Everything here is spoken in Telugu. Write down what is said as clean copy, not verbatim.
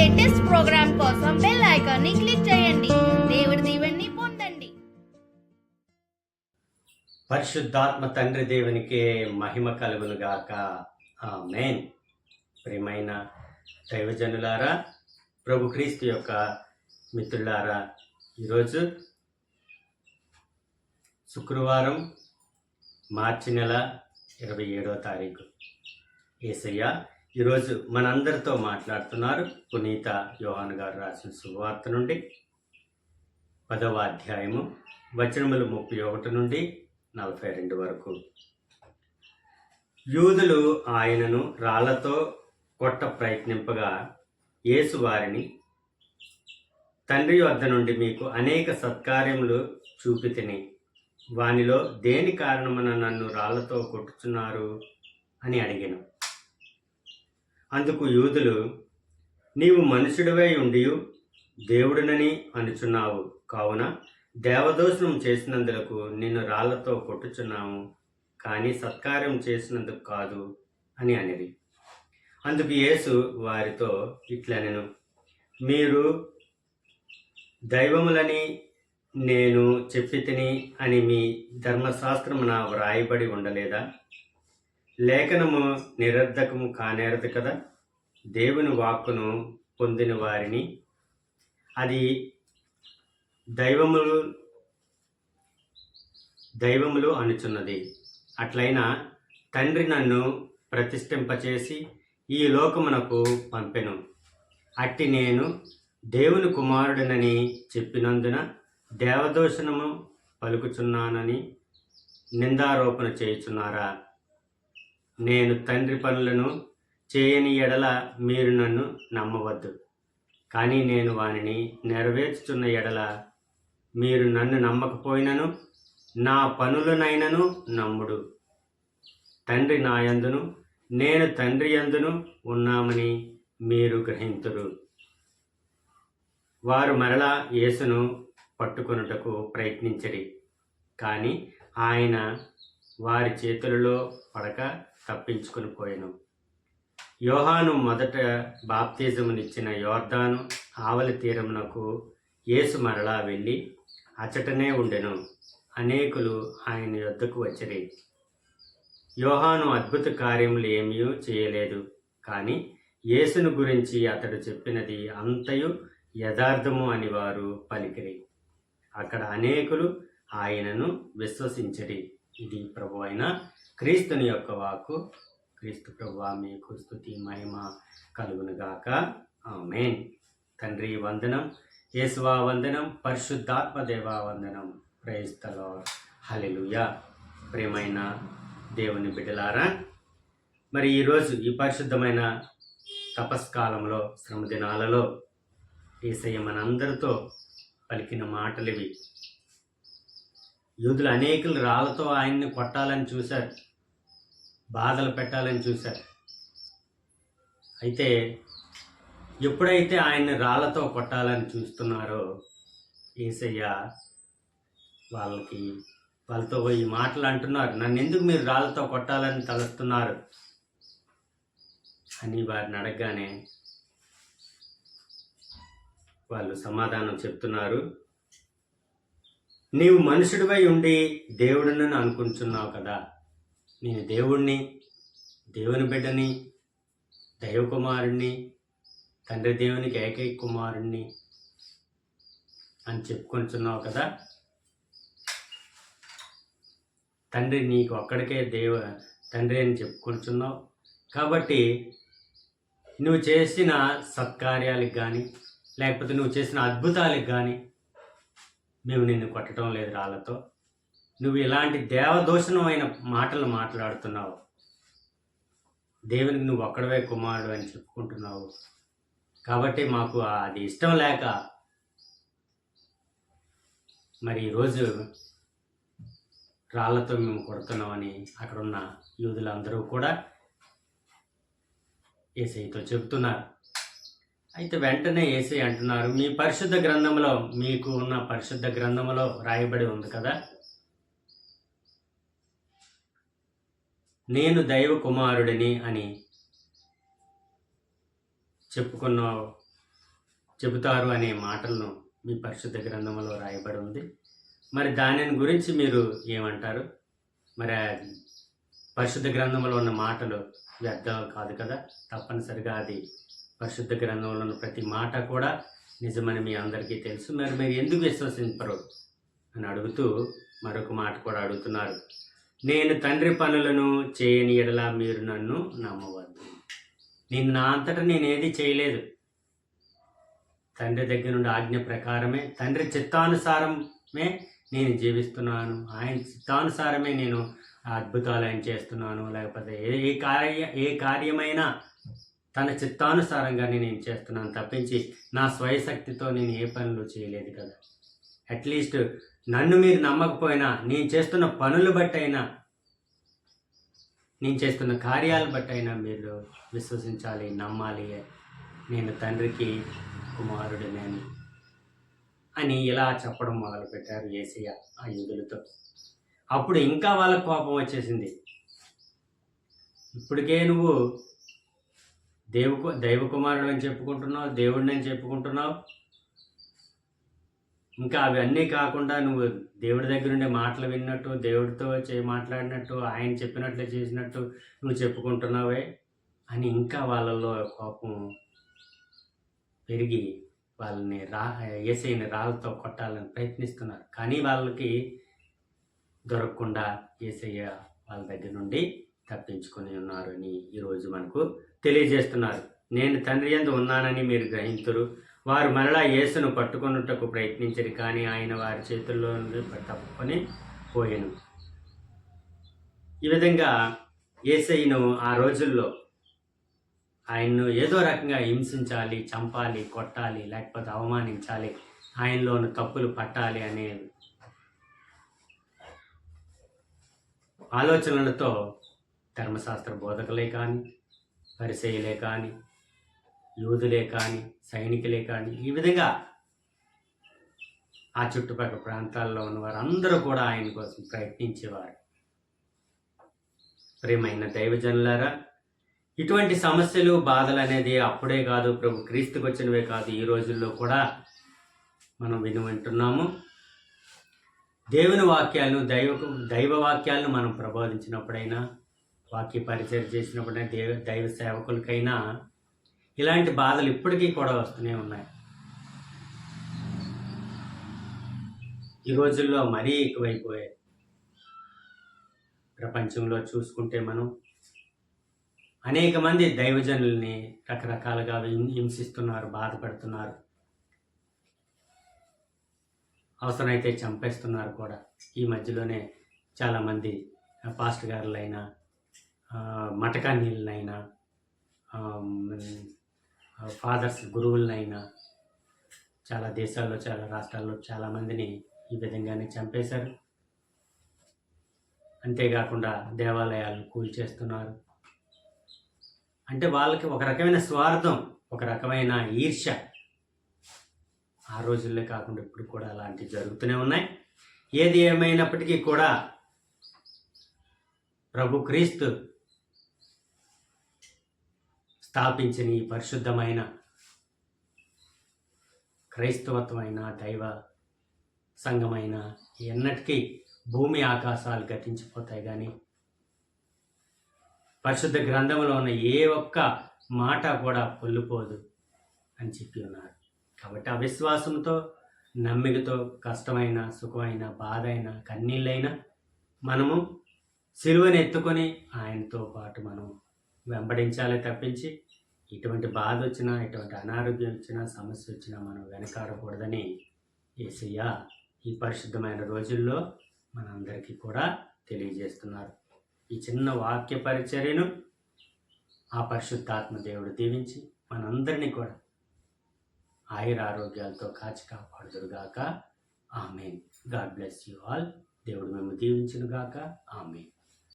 లేటెస్ట్ ప్రోగ్రామ్ కోసం బెల్ ఐకాన్ ని క్లిక్ చేయండి. దేవుడి దీవెనని పొందండి. పరిశుద్ధాత్మ తండ్రి దేవునికి మహిమ కలుగును గాక. ఆమేన్. ప్రియమైన దైవజనులారా, ప్రభు క్రీస్తు యొక్క మిత్రులారా, ఈరోజు శుక్రవారం మార్చి నెల 27వ తారీఖు. యేసయ్య ఈరోజు మనందరితో మాట్లాడుతున్నారు. పునీత యోహాను గారు రాసిన శుభవార్త నుండి 10వ అధ్యాయము వచనములు 31 నుండి 42 వరకు. యూదులు ఆయనను రాళ్లతో కొట్ట ప్రయత్నింపగా యేసు వారిని, తండ్రి వద్ద నుండి మీకు అనేక సత్కార్యములు చూపితిని, వానిలో దేని కారణమున నన్ను రాళ్లతో కొట్టుచున్నారు అని అడిగాను. అందుకు యూదులు, నీవు మనుషుడివై ఉండి దేవుడునని అనుచున్నావు, కావున దేవదోషణం చేసినందులకు నిన్ను రాళ్లతో కొట్టుచున్నాము, కానీ సత్కార్యం చేసినందుకు కాదు అని అనిరి. అందుకు యేసు వారితో ఇట్లనెను, మీరు దైవములని నేను చెప్పితిని అని మీ ధర్మశాస్త్రమున వ్రాయబడి ఉండలేదా? లేఖనము నిరర్ధకము కానేరదు కదా. దేవుని వాక్కును పొందిన వారిని అది దైవములు అనుచున్నది. అట్లయినా తండ్రి నన్ను ప్రతిష్ఠింపచేసి ఈ లోకమునకు పంపెను. అట్టి నేను దేవుని కుమారుడినని చెప్పినందున దేవదూషణము పలుకుచున్నానని నిందారోపణ చేయుచున్నారా? నేను తండ్రి పనులను చేయని ఎడల మీరు నన్ను నమ్మవద్దు, కానీ నేను వానిని నెరవేర్చుచున్న ఎడల మీరు నన్ను నమ్మకపోయినను నా పనులనైనను నమ్ముడు. తండ్రి నా యందును నేను తండ్రి యందును ఉన్నామని మీరు గ్రహింతురు. వారు మరలా యేసును పట్టుకొనుటకు ప్రయత్నించిరి, కానీ ఆయన వారి చేతులలో పడక తప్పించుకొని పోయెను. యోహాను మొదట బాప్తిజమునిచ్చిన యోర్దాను ఆవలి తీరమునకు యేసు మరలా వెళ్ళి అచటనే ఉండెను. అనేకులు ఆయన యొద్దకు వచ్చిరి. యోహాను అద్భుత కార్యములు ఏమీ చేయలేదు, కానీ యేసును గురించి అతడు చెప్పినది అంతయు యథార్థము అని వారు పలికిరి. అక్కడ అనేకులు ఆయనను విశ్వసించిరి. ఇది ప్రభు అయిన క్రీస్తుని యొక్క వాక్కు. క్రీస్తు ప్రభువా, మీకు స్తుతి మహిమ కలుగునుగాక. ఆమేన్. తండ్రి వందనం, యేసువా వందనం, పరిశుద్ధాత్మ దేవా వందనం. Praise the lord. హల్లెలూయా. ప్రియమైన దేవుని బిడ్డలారా, మరి ఈరోజు ఈ పరిశుద్ధమైన తపస్కాలంలో, శ్రమ దినాలలో యేసయ్య మనందరితో పలికిన మాటలివి. యూదులు అనేకులు రాళ్లతో ఆయన్ని కొట్టాలని చూశారు, బాధలు పెట్టాలని చూశారు. అయితే ఎప్పుడైతే ఆయన్ని రాళ్లతో కొట్టాలని చూస్తున్నారో యేసయ్య వాళ్ళతో ఈ మాటలు అంటున్నారు, నన్ను ఎందుకు మీరు రాళ్లతో కొట్టాలని తలుస్తున్నారు అని వారిని అడగగానే వాళ్ళు సమాధానం చెప్తున్నారు, నీవు మనుషుడివై ఉండి దేవుడిని అనుకుంటున్నావు కదా, నేను దేవుణ్ణి, దేవుని బిడ్డని, దైవకుమారుణ్ణి, తండ్రి దేవునికి ఏకైక కుమారుణ్ణి అని చెప్పుకుంటున్నావు కదా. తండ్రి నీకు ఒక్కడికే తండ్రి అని చెప్పుకుంటున్నావు కాబట్టి నువ్వు చేసిన సత్కార్యాలకు కానీ లేకపోతే నువ్వు చేసిన అద్భుతాలకు కానీ మేము నిన్ను కొట్టడం లేదు రాళ్ళతో. నువ్వు ఇలాంటి దేవదూషణమైన మాటలు మాట్లాడుతున్నావు, దేవునికి నువ్వు ఒక్కడవే కుమారుడు అని చెప్పుకుంటున్నావు, కాబట్టి మాకు అది ఇష్టం లేక మరి ఈరోజు రాళ్లతో మేము కొడుతున్నామని అక్కడున్న యూదులందరూ కూడా యేసయ్యతో చెబుతున్నారు. అయితే వెంటనే యేసయ్య అంటున్నారు, మీ పరిశుద్ధ గ్రంథంలో, మీకు ఉన్న పరిశుద్ధ గ్రంథంలో రాయబడి ఉంది కదా, నేను దైవ కుమారుడిని అని చెప్పుకున్నావు చెబుతారు అనే మాటలను మీ పరిశుద్ధ గ్రంథంలో రాయబడి ఉంది. మరి దానిని గురించి మీరు ఏమంటారు? మరి ఆ పరిశుద్ధ గ్రంథంలో ఉన్న మాటలు వ్యర్థం కాదు కదా, తప్పనిసరిగా అది పరిశుద్ధ గ్రంథంలో ఉన్న ప్రతి మాట కూడా నిజమని మీ అందరికీ తెలుసు. మరి మీరు ఎందుకు విశ్వసించరు అని అడుగుతూ మరొక మాట కూడా అడుగుతున్నారు. నేను తండ్రి పనులను చేయని ఎడల మీరు నన్ను నమ్మవద్దు. నేను నా అంతటా నేనేది చేయలేదు. తండ్రి దగ్గర నుండి ఆజ్ఞ ప్రకారమే, తండ్రి చిత్తానుసారమే నేను జీవిస్తున్నాను. ఆయన చిత్తానుసారమే నేను అద్భుతాలు ఆయన చేస్తున్నాను. లేకపోతే ఏ కార్యమైనా తన చిత్తానుసారంగానే నేను చేస్తున్నాను తప్పించి నా స్వయశక్తితో నేను ఏ పనులు చేయలేదు కదా. అట్లీస్ట్ నన్ను మీరు నమ్మకపోయినా నేను చేస్తున్న పనులు బట్టి అయినా, నేను చేస్తున్న కార్యాలు బట్టి అయినా మీరు విశ్వసించాలి, నమ్మాలి. నేను తండ్రికి కుమారుడినని అని ఇలా చెప్పడం మొదలుపెట్టారు యేసయ్య ఆ యూదులతో. అప్పుడు ఇంకా వాళ్ళకు కోపం వచ్చేసింది. ఇప్పటికే నువ్వు దైవ కుమారుడు అని చెప్పుకుంటున్నావు, దేవుడిని అని చెప్పుకుంటున్నావు. ఇంకా అవి అన్నీ కాకుండా నువ్వు దేవుడి దగ్గర ఉండే మాటలు విన్నట్టు, దేవుడితో మాట్లాడినట్టు, ఆయన చెప్పినట్లు చేసినట్టు నువ్వు చెప్పుకుంటున్నావే అని ఇంకా వాళ్ళల్లో కోపం పెరిగి వాళ్ళని యేసయ్యని రాళ్ళతో కొట్టాలని ప్రయత్నిస్తున్నారు. కానీ వాళ్ళకి దొరకకుండా యేసయ్య వాళ్ళ దగ్గర నుండి తప్పించుకొని ఉన్నారు అని ఈరోజు మనకు తెలియజేస్తున్నారు. నేను తండ్రి యందు ఉన్నానని మీరు గ్రహింతురు. వారు మరలా యేసును పట్టుకొనుటకు ప్రయత్నించరు, కానీ ఆయన వారి చేతుల్లో నుండి తప్పుకొని పోయెను. ఈ విధంగా యేసయ్యను ఆ రోజుల్లో ఆయన్ను ఏదో రకంగా హింసించాలి, చంపాలి, కొట్టాలి, లేకపోతే అవమానించాలి, ఆయనలోని తప్పులు పట్టాలి అనే ఆలోచనలతో ధర్మశాస్త్ర బోధకులే కానీ, పరిసయ్యులే కానీ, యూదులే కానీ, సైనికులే కానీ, ఈ విధంగా ఆ చుట్టుపక్కల ప్రాంతాల్లో ఉన్న వారందరూ కూడా ఆయన కోసం ప్రయత్నించేవారు. ప్రియమైన దైవజనులారా, ఇటువంటి సమస్యలు, బాధలు అనేది అప్పుడే కాదు, ప్రభు క్రీస్తుకు వచ్చినవే కాదు, ఈ రోజుల్లో కూడా మనం వింటున్నాము. దేవుని వాక్యాలను, దైవ వాక్యాలను మనం ప్రబోధించినప్పుడైనా, వాక్య పరిచయం చేసినప్పుడైనా, దైవ సేవకులకైనా ఇలాంటి బాధలు ఇప్పటికీ కూడా వస్తూనే ఉన్నాయి. ఈ రోజుల్లో మరీ ఎక్కువైపోయాయి. ప్రపంచంలో చూసుకుంటే మనం అనేక మంది దైవజనుల్ని రకరకాలుగా హింసిస్తున్నారు, బాధపడుతున్నారు, అవసరమైతే చంపేస్తున్నారు కూడా. ఈ మధ్యలోనే చాలామంది పాస్టర్ గారులైనా, మటకానీళ్ళనైనా, ఫాదర్స్ గురువులనైనా చాలా దేశాల్లో, చాలా రాష్ట్రాల్లో చాలామందిని ఈ విధంగానే చంపేశారు. అంతేకాకుండా దేవాలయాలను కూల్చేస్తున్నారు. అంటే వాళ్ళకి ఒక రకమైన స్వార్థం, ఒక రకమైన ఈర్ష్య. ఆ రోజుల్లో కాకుండా ఇప్పుడు కూడా అలాంటివి జరుగుతూనే ఉన్నాయి. ఏది ఏమైనప్పటికీ కూడా ప్రభు క్రీస్తు స్థాపించిన ఈ పరిశుద్ధమైన క్రైస్తవత్వమైన దైవ సంఘమైన ఎన్నటికీ భూమి ఆకాశాలు గతించిపోతాయి, కానీ పరిశుద్ధ గ్రంథంలో ఉన్న ఏ ఒక్క మాట కూడా పొల్లిపోదు అని చెప్పి ఉన్నారు. కాబట్టి అవిశ్వాసంతో, నమ్మికతో, కష్టమైన, సుఖమైన, బాధ అయినా, కన్నీళ్ళైనా మనము సిలువను ఎత్తుకొని ఆయనతో పాటు మనం వెంబడించాలి తప్పించి ఇటువంటి బాధ వచ్చినా, ఇటువంటి అనారోగ్యం వచ్చినా, సమస్య వచ్చినా మనం వెనకాడకూడదని యేసయ్య ఈ పరిశుద్ధమైన రోజుల్లో మనందరికీ కూడా తెలియజేస్తున్నారు. ఈ చిన్న వాక్య పరిచర్యను ఆ పరిశుద్ధాత్మ దేవుడు దీవించి మనందరినీ కూడా ఆయురారోగ్యాలతో కాచి కాపాడుదురుగాక. Amen. God bless you all. దేవుడు మేము దీవించునుగాక. ఆమేన్.